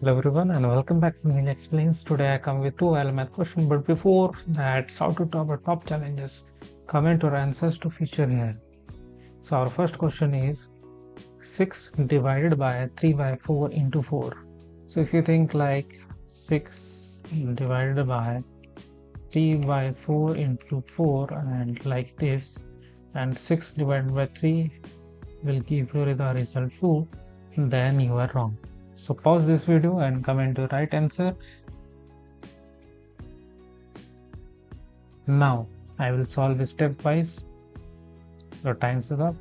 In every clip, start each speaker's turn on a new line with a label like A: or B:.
A: Hello everyone and welcome back to Neil Explains. Today I come with two math questions, but before that, how to top our top challenges. Comment or answers to feature here. So our first question is 6 divided by 3 by 4 into 4. So if you think like 6 divided by 3 by 4 into 4 and like this, and 6 divided by 3 will give you the result 2, then you are wrong. So pause this video and comment the right answer. Now I will solve stepwise. Your time is up,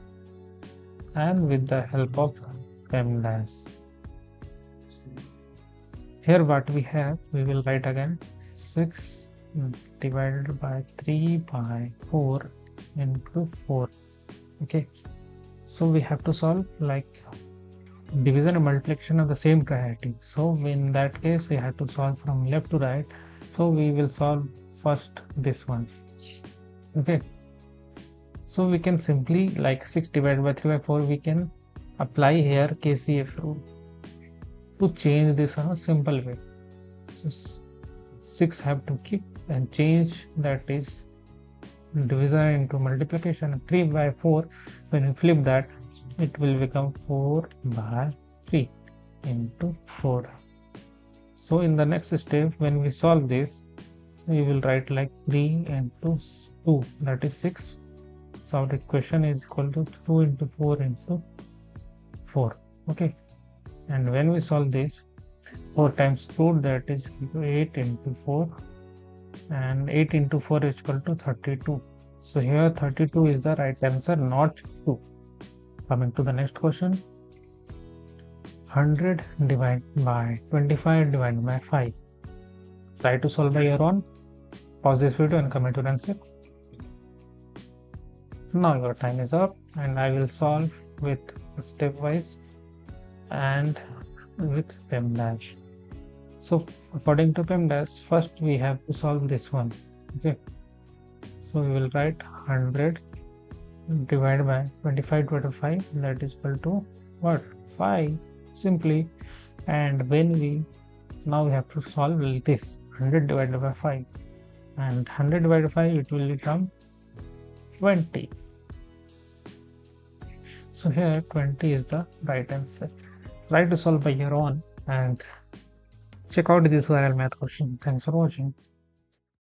A: and with the help of PEMDAS. Here what we have, we will write again 6 divided by 3 by 4 into 4. Okay, so we have to solve like division and multiplication of the same priority. So in that case we have to solve from left to right. So we will solve first this one. Okay, so we can simply like 6 divided by 3 by 4, we can apply here KCF rule to change this on a simple way. So 6 have to keep and change, that is division into multiplication. 3 by 4, when you flip that, it will become 4 by 3 into 4. So in the next step, when we solve this, we will write like 3 into 2, that is 6. So our equation is equal to 2 into 4 into 4. Okay, and when we solve this, 4 times 2, that is 8 into 4, and 8 into 4 is equal to 32. So here 32 is the right answer, not 2. Coming to the next question, 100 divided by 25 divided by 5. Try to solve by your own. Pause this video and comment your answer. Now your time is up, and I will solve with stepwise and with PEMDAS. So according to PEMDAS, first we have to solve this one. Okay, so we will write 100 divided by 25 divided by 5, that is equal to what? 5, simply. And when we now we have to solve this 100 divided by 5, and 100 divided by 5, it will become 20. So here 20 is the right answer. Try to solve by your own and check out this viral math question. Thanks for watching.